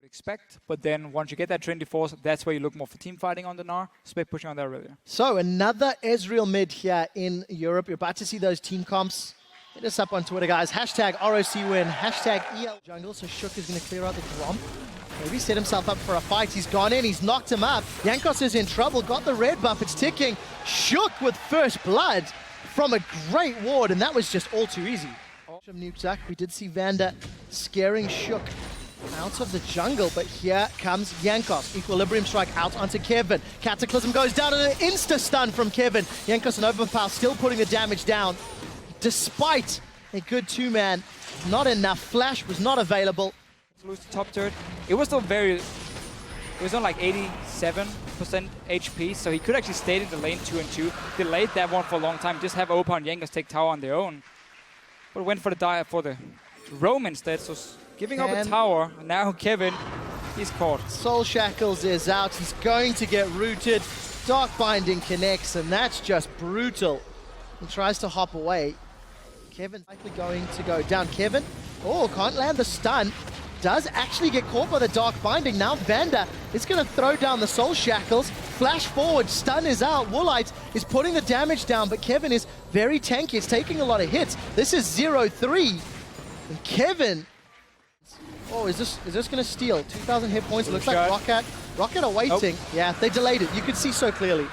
expect, but then once you get that Trinity Force, that's where you look more for team fighting on the Gnar, spec pushing on there earlier. So another Ezreal mid here in Europe. You're about to see those team comps. Hit us up on Twitter, guys. Hashtag ROC win, hashtag EL jungle. So Shook is going to clear out the Gromp. Maybe set himself up for a fight. He's gone in, he's knocked him up. Jankos is in trouble, got the red buff, it's ticking. Shook with first blood from a great ward, and that was just all too easy. From Nukezak, we did see Vander scaring Shook out of the jungle, but here comes Jankos. Equilibrium strike out onto Kevin. Cataclysm goes down and an insta-stun from Kevin. Jankos and Overpower still putting the damage down. Despite a good two-man, not enough. Flash was not available. Lose the top turret. It was still it was on like 87% HP, so he could actually stay in the lane 2 and 2. Delayed that one for a long time, just have Overpower and Jankos take tower on their own. But went for the roam instead, so giving up a tower. Now Kevin, he's caught. Soul Shackles is out. He's going to get rooted. Dark Binding connects, and that's just brutal. He tries to hop away. Kevin's likely going to go down. Kevin, oh, can't land the stun. Does actually get caught by the Dark Binding. Now Vander is going to throw down the Soul Shackles. Flash forward, stun is out. Woolite is putting the damage down, but Kevin is very tanky. It's taking a lot of hits. This is 0-3. And Kevin, oh, is this going to steal? 2,000 hit points. It looks like Rockat are waiting. Oh. Yeah, they delayed it. You could see so clearly.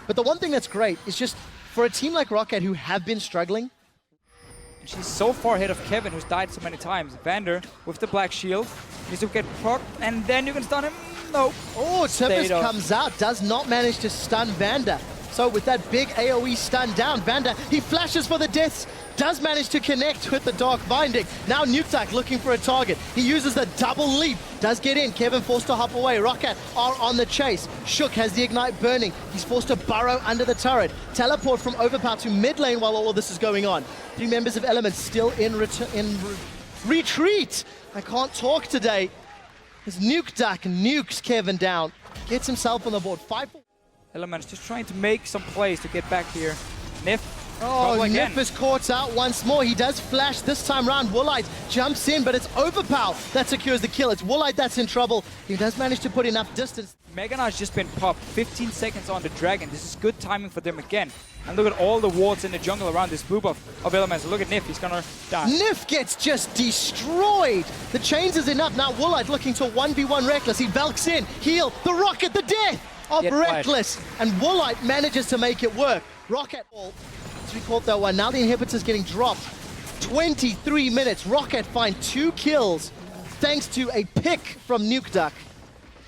But the one thing that's great is just for a team like Rockat who have been struggling. She's so far ahead of Kevin, who's died so many times. Vander with the black shield needs to get proc, and then you can stun him. Nope. Oh, Tempest comes out, does not manage to stun Vander. So with that big AoE stun down, Vander, he flashes for the deaths, does manage to connect with the Dark Binding. Now Nukezak looking for a target. He uses the double leap, does get in. Kevin forced to hop away. Rockat are on the chase. Shook has the Ignite burning. He's forced to burrow under the turret. Teleport from Overpower to mid lane while all of this is going on. 3 members of Elements still in retreat. I can't talk today. As Nukezak nukes Kevin down. Gets himself on the board. 5. Elements just trying to make some plays to get back here. Nif. Oh, Nif is caught out once more. He does flash this time round. Woolite jumps in, but it's Overpower that secures the kill. It's Woolite that's in trouble. He does manage to put enough distance. Mega Knight's just been popped. 15 seconds on the Dragon. This is good timing for them again. And look at all the wards in the jungle around this blue buff of Elements. Look at Nif, he's gonna die. Nif gets just destroyed. The chains is enough. Now Woolite looking to 1v1 Reckless. He Velks in, heal, the Rockat, the death of Reckless. And Woolite manages to make it work. Rockat we caught that one. Now the inhibitor's getting dropped. 23 minutes. Rockat find 2 kills thanks to a pick from Nukezak.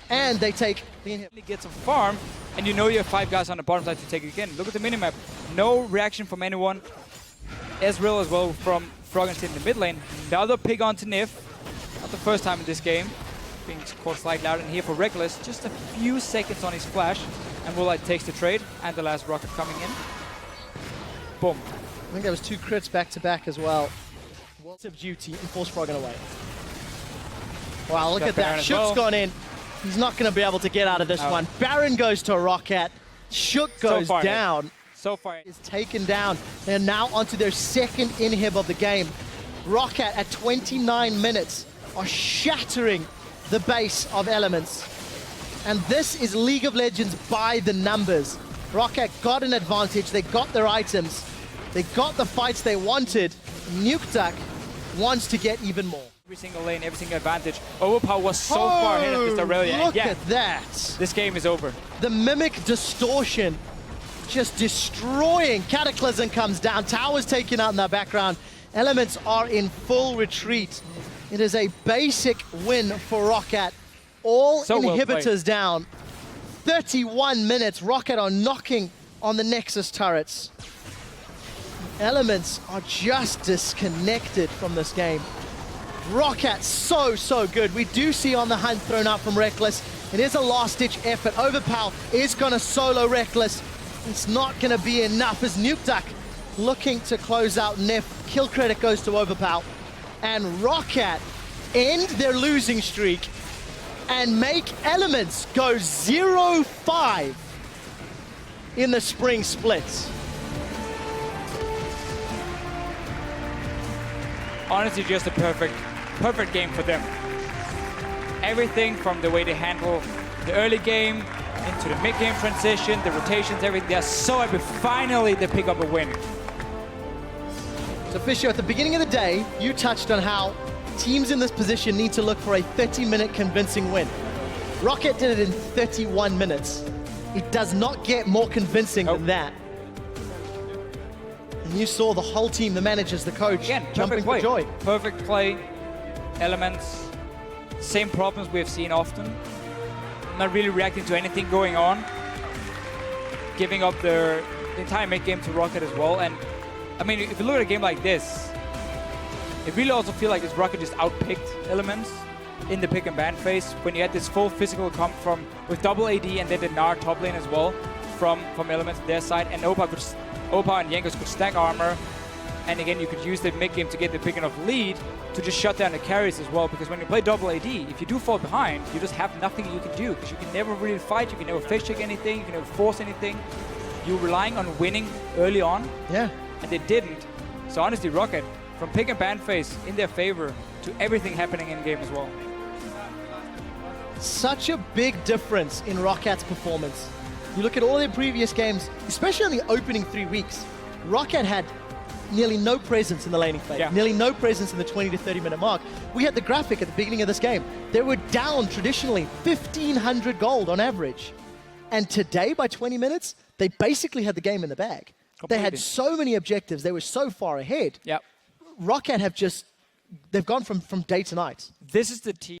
And they take the inhibitor. Get some farm, and you know you have 5 guys on the bottom side to take it again. Look at the minimap. No reaction from anyone. Ezreal as well from Froggenstein in the mid lane. Another pick onto Nif. Not the first time in this game. Being caught slightly out in here for Reckless. Just a few seconds on his flash. And Woolite takes the trade. And the last Rockat coming in. Boom. I think there was 2 crits back-to-back as well. What's of duty and force Froggen away. Wow, look at that. Shook's gone in. He's not going to be able to get out of this one. Baron goes to Rockat. Shook goes down. So far. Is taken down. They're now onto their second inhib of the game. Rockat at 29 minutes are shattering the base of Elements. And this is League of Legends by the numbers. Rockat got an advantage, they got their items, they got the fights they wanted. Nukezak wants to get even more. Every single lane, every single advantage. Overpower was so far ahead of this Aurelia. Look at that. This game is over. The Mimic Distortion just destroying. Cataclysm comes down, towers taken out in the background. Elements are in full retreat. It is a basic win for Rockat. All inhibitors down. 31 minutes, Rockat are knocking on the Nexus turrets. Elements are just disconnected from this game. Rockat so good. We do see on the hunt thrown out from Reckless. It is a last-ditch effort. Overpower is going to solo Reckless. It's not going to be enough as Nukezak looking to close out Nif. Kill credit goes to Overpower. And Rockat end their losing streak and make Elements go 0-5 in the spring splits. Honestly, just a perfect game for them. everything from the way they handle the early game into the mid-game transition, the rotations, everything. They're so happy. Finally, they pick up a win. So Fisher, at the beginning of the day, you touched on how teams in this position need to look for a 30-minute convincing win. Rockat did it in 31 minutes. It does not get more convincing than that. And you saw the whole team, the managers, the coach, Again, jumping for joy. Perfect play, elements, same problems we've seen often. Not really reacting to anything going on. Giving up the entire mid game to Rockat as well. And I mean, if you look at a game like this, it really also feels like this Rockat just outpicked elements in the pick and ban phase when you had this full physical comp from with double AD and then the Gnar top lane as well from elements on their side, and Opa and Jankos could stack armor, and again you could use the mid game to get the big enough lead to just shut down the carries as well, because when you play double AD, if you do fall behind, you just have nothing you can do, because you can never really fight, you can never face check anything, you can never force anything. You're relying on winning early on, yeah, and they didn't. So honestly, Rockat, from pick and ban phase in their favor to everything happening in game as well. Such a big difference in Rockat's performance. You look at all their previous games, especially in the opening 3 weeks, Rockat had nearly no presence in the laning phase, nearly no presence in the 20 to 30 minute mark. We had the graphic at the beginning of this game. They were down traditionally 1,500 gold on average. And today, by 20 minutes, they basically had the game in the bag. Completely. They had so many objectives. They were so far ahead. Yep. Rockat have just, they've gone from day to night. This is the team.